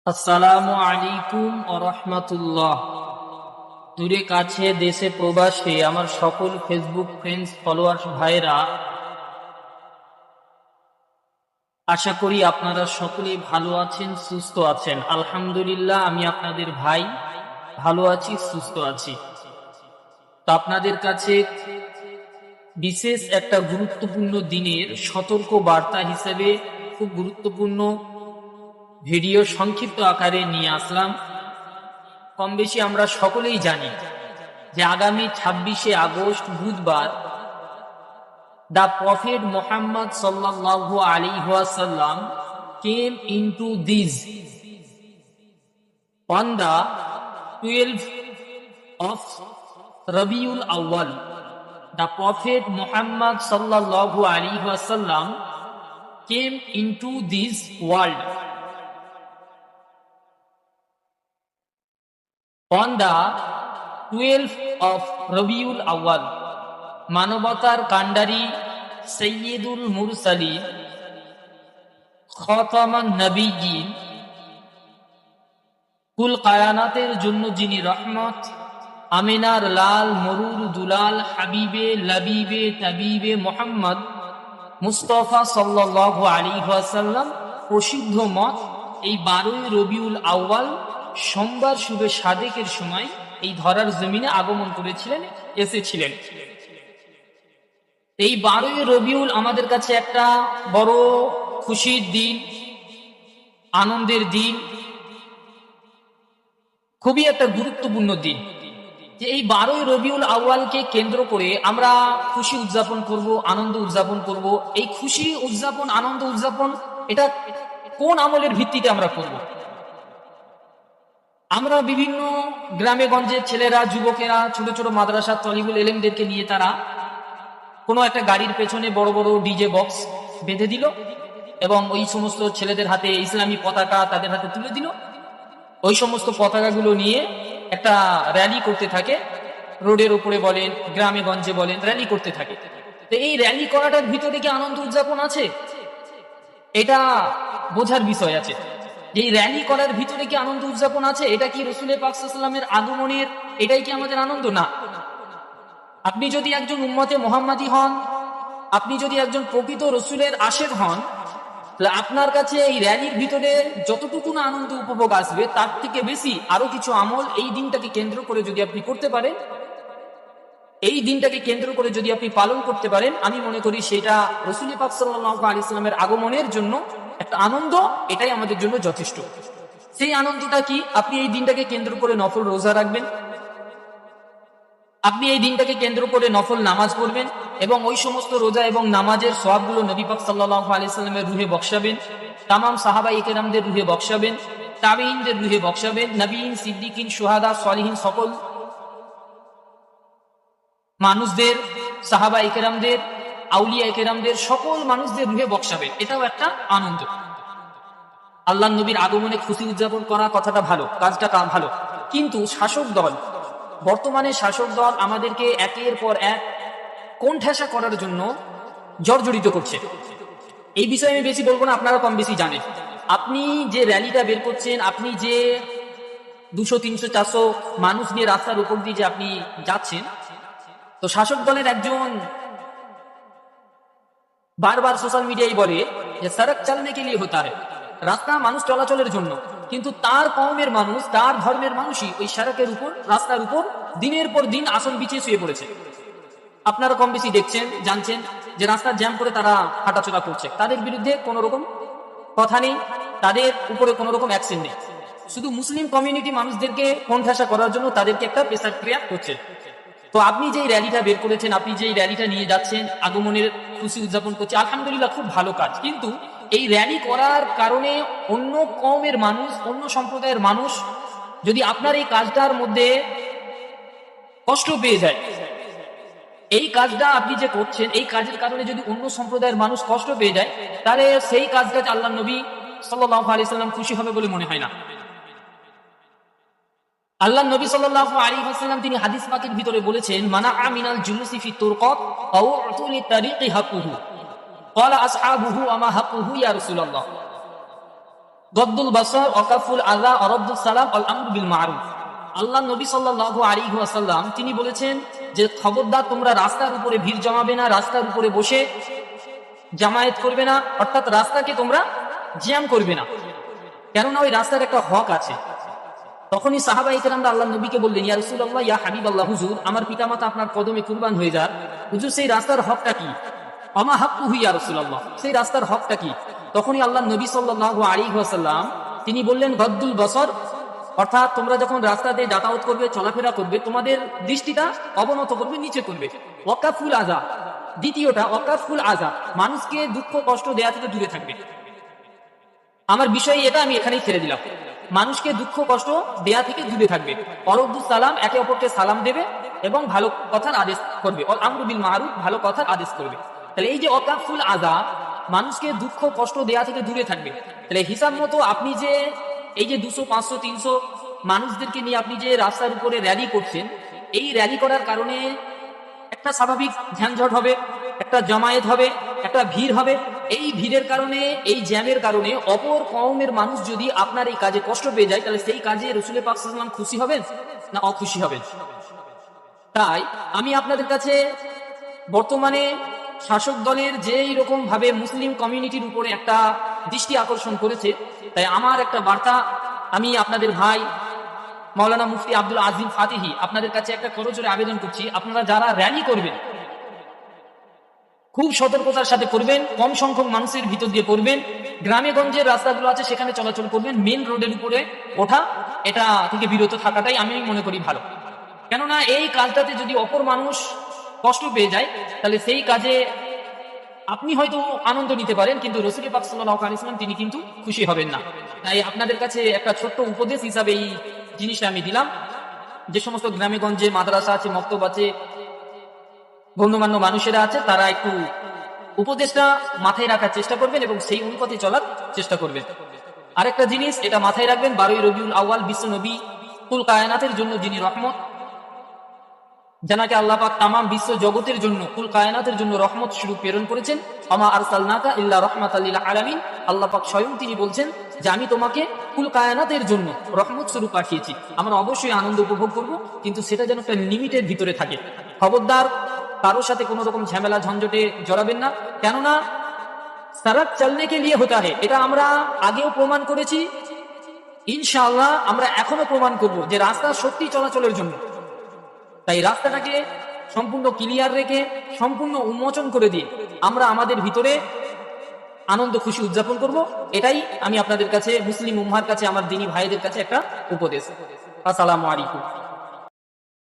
আসসালামু আলাইকুম ওয়া রাহমাতুল্লাহ। দূরে কাছে দেশে প্রবাসে আমার সকল ফেসবুক ফ্রেন্ডস ফলোয়ার্স ভাইরা, আশা করি আপনারা সকলেই ভালো আছেন, সুস্থ আছেন। আলহামদুলিল্লাহ, আমি আপনাদের ভাই ভালো আছি, সুস্থ আছি। তো আপনাদের কাছে বিশেষ একটা গুরুত্বপূর্ণ দিনের সতর্ক বার্তা হিসেবে খুব গুরুত্বপূর্ণ ভিডিও সংক্ষিপ্ত আকারে নিয়ে আসলাম। কম বেশি আমরা সকলেই জানি যে আগামী 26শে আগস্ট বুধবার the Prophet Muhammad sallallahu alaihi wasallam came into this on the 12th of Rabiul Awwal. The Prophet Muhammad sallallahu alaihi wasallam came into this world on the 12th of Rabiul Awwal. মানবতার কাণ্ডারি, সৈয়দুল মুরসালিন, খতামান নবিয়্যিন, কুল কায়নাতের জন্য যিনি রহমত, আমিনার লাল, মরুর দুলাল, হাবিবে লবিবে তাবিবে মুহাম্মদ মুস্তাফা সাল্লাল্লাহু আলাইহি ওয়াসাল্লাম প্রসিদ্ধ মত এই 12ই রবিউল আউয়াল সোমবার শুভে সাদেকের সময় এই ধরার জমিনে আগমন করেছিলেন, এসেছিলেন। এই 12ই রবিউল আমাদের কাছে একটা বড় খুশির দিন, আনন্দের দিন, খুবই একটা গুরুত্বপূর্ণ দিন। যে এই 12ই রবিউল আউয়ালকে কেন্দ্র করে আমরা খুশি উদযাপন করব, আনন্দ উদযাপন করব। এই খুশি উদযাপন, আনন্দ উদযাপন এটা কোন আমলের ভিত্তিতে আমরা করব? আমরা বিভিন্ন গ্রামে গঞ্জের ছেলেরা, যুবকেরা, ছোট ছোট মাদ্রাসা তলিবুল এলেমদেরকে নিয়ে তারা কোনো একটা গাড়ির পেছনে বড় বড় ডিজে বক্স বেঁধে দিল এবং ওই সমস্ত ছেলেদের হাতে ইসলামী পতাকা তাদের হাতে তুলে দিল। ওই সমস্ত পতাকাগুলো নিয়ে একটা র্যালি করতে থাকে, রোডের উপরে বলেন, গ্রামে গঞ্জে বলেন, র্যালি করতে থাকে। তো এই র্যালি করাটার ভিতরে কি আনন্দ উদযাপন আছে? এটা বোঝার বিষয় আছে যে এই র্যালি করার ভিতরে কি আনন্দ উদযাপন আছে? এটা কি রাসূল পাক সাল্লাল্লাহু আলাইহি ওয়াসাল্লামের আগমনের এটাই কি আমাদের আনন্দ? না। আপনি যদি একজন উম্মতে মুহাম্মাদি হন, আপনি যদি একজন প্রকৃত রসুলের আশেক হন, তাহলে আপনার কাছে এই র্যালির ভিতরে যতটুকু না আনন্দ উপভোগ আসবে তার থেকে বেশি আরো কিছু আমল এই দিনটাকে কেন্দ্র করে যদি আপনি করতে পারেন, এই দিনটাকে কেন্দ্র করে যদি আপনি পালন করতে পারেন, আমি মনে করি সেটা রাসূল পাক সাল্লাল্লাহু আলাইহি ওয়াসাল্লামের আগমনের জন্য একটা আনন্দ, এটাই আমাদের জন্য যথেষ্ট। সেই আনন্দটা কি? আপনি এই দিনটাকে কেন্দ্র করে নফল রোজা রাখবেন, আপনি এই দিনটাকে কেন্দ্র করে নফল নামাজ পড়বেন এবং ওই সমস্ত রোজা এবং নামাজের সওয়াবগুলো নবী পাক সাল্লাল্লাহু আলাইহি সাল্লামের রুহে বক্সাবেন, তামাম সাহাবায়ে কেরামদের রুহে বক্সাবেন, তাবেঈনদের রুহে বক্সাবেন, নবীন, সিদ্দিকিন, শুহাদা, সলিহিন সকল মানুষদের, সাহাবায়ে কেরামদের, আউলিয়া কেরামদের সকল মানুষদের রুহে বক্সাবেন। এটাও একটা আনন্দ। আল্লাহর নবীর আগমনে খুশি উদযাপন করা কথাটা ভালো, কাজটা ভালো, কিন্তু শাসক দল, বর্তমানে শাসক দল আমাদেরকে একের পর এক কোণঠাসা করার জন্য জর্জরিত করছে। এই বিষয়ে আমি বেশি বলবো না, আপনারা কম বেশি জানেন। আপনি যে র্যালিটা বের করছেন, আপনি যে 200, 300, 400 মানুষ নিয়ে রাস্তার উপর দিয়ে যে আপনি যাচ্ছেন, তো শাসক দলের একজন বারবার সোশ্যাল মিডিয়ায় বলে যে সড়ক চলনে কে লিয়ে হোতা হ্যায়, রাস্তা মানুষ চলাচলের জন্য, কিন্তু তার কওমের মানুষ, তার ধর্মের মানুষই ওই সড়কের উপর, রাস্তার উপর দিনের পর দিন আসন বিছিয়ে শুয়ে পড়েছে। আপনারা কম বেশি দেখছেন, জানছেন যে রাস্তা জ্যাম করে তারা হাঁটাচলা করছে। তাদের বিরুদ্ধে কোনো রকম কথা নেই, তাদের উপরে কোনো রকম অ্যাকশন নেই। শুধু মুসলিম কমিউনিটি মানুষদেরকে কোণঠাসা করার জন্য তাদেরকে একটা প্রেসার ক্রিয়া করছে। তো আপনি যেই র্যালিটা বের করেছেন, আপনি যেই র্যালিটা নিয়ে যাচ্ছেন, আগমনের খুশি উদযাপন করছে, আলহামদুলিল্লাহ, খুব ভালো কাজ। কিন্তু এই র্যালি করার কারণে অন্য কওমের মানুষ, অন্য সম্প্রদায়ের মানুষ যদি আপনার এই কাজটার মধ্যে কষ্ট পেয়ে যায়, এই কাজটা আপনি যে করছেন, এই কাজের কারণে যদি অন্য সম্প্রদায়ের মানুষ কষ্ট পেয়ে যায়, তাহলে সেই কাজটাতে আল্লাহর নবী সাল্লাল্লাহু আলাইহি সাল্লাম খুশি হবে বলে মনে হয় না। আল্লাহর নবী সাল্লাল্লাহু আলাইহি ওয়াসাল্লাম তিনি হাদিস পাকের ভিতরে বলেছেন, মানা আমিনাল জুলুসি ফি তুরকাত আও উতুলি তারিকি হাকুহু ক্বালা আসহাবুহু আমা হাকুহু ইয়া রাসূলুল্লাহ। গদ্দুল বাসার, ওয়াকাফুল আযা, ওয়ারাদ্দুস সালাম, আল আমরু বিল মারুফ। আল্লাহ নবী সাল্লাল্লাহু আলাইহি ওয়াসাল্লাম তিনি বলেছেন যে খবরদার তোমরা রাস্তার উপরে ভিড় জমাবে না, রাস্তার উপরে বসে জামায়াত করবে না, অর্থাৎ রাস্তাকে তোমরা জ্যাম করবে না, কেননা ওই রাস্তার একটা হক আছে। তখনই সাহাবা ইকরামরা আল্লাহ নবীকে বললেন, ইয়া রাসূলুল্লাহ, ইয়া হাবিবাল্লাহ, হুজুর আমার পিতামাতা আপনার কদমে কুরবান হয়ে যাক, হুজুর সেই রাস্তার হকটা কি? আমা হাক্কুহু ইয়া রাসূলুল্লাহ, সেই রাস্তার হকটা কি? তখনই আল্লাহ নবী সাল্লাল্লাহু আলাইহি ওয়াসাল্লাম তিনি বললেন, গদ্দুল বসর, অর্থাৎ তোমরা যখন রাস্তাতে যাতায়াত করবে, চলাফেরা করবে, তোমাদের দৃষ্টিটা অবনত করবে, নিচে করবে। ওয়াকাফুল আযা, দ্বিতীয়টা ওয়াকাফুল আযা, মানুষকে দুঃখ কষ্ট দেয়া থেকে দূরে থাকবে। আমার বিষয় এটা, আমি এখানেই ছেড়ে দিলাম। মানুষকে দুঃখ কষ্ট দেয়া থেকে দূরে থাকবে। ওয়ারাদ্দুস সালাম, একে অপরকে সালাম দেবে এবং ভালো কথার আদেশ করবে। আল আমরু বিল মারুফ, ভালো কথার আদেশ করবে। তাহলে এই যে ওয়াকাফুল আযা, মানুষকে দুঃখ কষ্ট দেয়া থেকে দূরে থাকবে, তাহলে হিসাব মতো আপনি যে এই যে 200, 500, 300 মানুষদেরকে নিয়ে আপনি যে রাস্তার উপরে র্যালি করছেন, এই র্যালি করার কারণে একটা স্বাভাবিক ঝানঝট হবে, একটা জামায়াত হবে, একটা ভিড় হবে। এই ভিড়ের কারণে, এই জ্যামের কারণে অপর কওমের মানুষ যদি আপনার এই কাজে কষ্ট পেয়ে যায়, তাহলে সেই কাজে রাসূল পাক সাল্লাল্লাহু আলাইহি ওয়াসাল্লাম খুশি হবেন না অখুশি হবেন? তাই আমি আপনাদের কাছে বর্তমানে শাসক দলের যেই রকম ভাবে মুসলিম কমিউনিটির উপরে একটা দৃষ্টি আকর্ষণ করেছে, তাই আমার একটা বার্তা আমি আপনাদের ভাই মাওলানা মুফতি আব্দুল আজিম ফাতিহি আপনাদের কাছে একটা করজোরে আবেদন করছি, আপনারা যারা র্যালি করবেন খুব সতর্কতার সাথে করবেন, কম সংখ্যক মানুষের ভিতর দিয়ে করবেন, গ্রামে গঞ্জের রাস্তাগুলো আছে সেখানে চলাচল করবেন, মেন রোডের উপরে ওঠা এটা থেকে বিরত থাকাটাই আমি মনে করি ভালো। কেননা এই কাজটাতে যদি অপর মানুষ কষ্ট পেয়ে যায়, তাহলে সেই কাজে আপনি হয়তো আনন্দ নিতে পারেন, কিন্তু রাসূল পাক সাল্লাল্লাহু আলাইহি ওয়াসাল্লাম তিনি কিন্তু খুশি হবেন না। তাই আপনাদের কাছে একটা ছোট্ট উপদেশ হিসাবে এই জিনিসটা আমি দিলাম। যে সমস্ত গ্রামে গঞ্জে মাদ্রাসা আছে, মক্তব আছে, গণ্যমান্য মানুষেরা আছে, তারা একটু উপদেশটা মাথায় রাখার চেষ্টা করবেন এবং সেই অনুপাতে চলার চেষ্টা করবেন। আরেকটা জিনিস এটা মাথায় রাখবেন, 12ই রবিউল আউয়াল বিশ্ব নবী কুল কায়নাতের জন্য যিনি রহমত, জানাকে আল্লাহ পাক তামাম বিশ্ব জগতের জন্য, কুল কায়নাতের জন্য রহমত স্বরূপ প্রেরণ করেছেন। আমা আরসালনাকা ইল্লা রাহমাতাল লিল আলামিন, আল্লাহ পাক স্বয়ং তিনি বলছেন যে আমি তোমাকে কুল কায়নাতের জন্য রহমত স্বরূপ পাঠিয়েছি। আমরা অবশ্যই আনন্দ উপভোগ করব, কিন্তু সেটা যেন একটা লিমিটের ভিতরে থাকে। খবরদার কারোর সাথে কোনো রকম ঝামেলা ঝঞ্ঝটে জড়াবেন না, কেননা সড়ক চলনে কে লিয়ে হতা হে, এটা আমরা আগেও প্রমাণ করেছি, ইনশাআল্লাহ আমরা এখনো প্রমাণ করব যে রাস্তা সত্যি চলাচলের জন্য। তাই রাস্তাটাকে সম্পূর্ণ ক্লিয়ার রেখে, সম্পূর্ণ উন্মোচন করে দিয়ে আমরা আমাদের ভিতরে আনন্দ খুশি উদযাপন করব। এটাই আমি আপনাদের কাছে, মুসলিম উম্মার কাছে, আমার দ্বীনী ভাইদের কাছে একটা উপদেশ। আসসালামু আলাইকুম।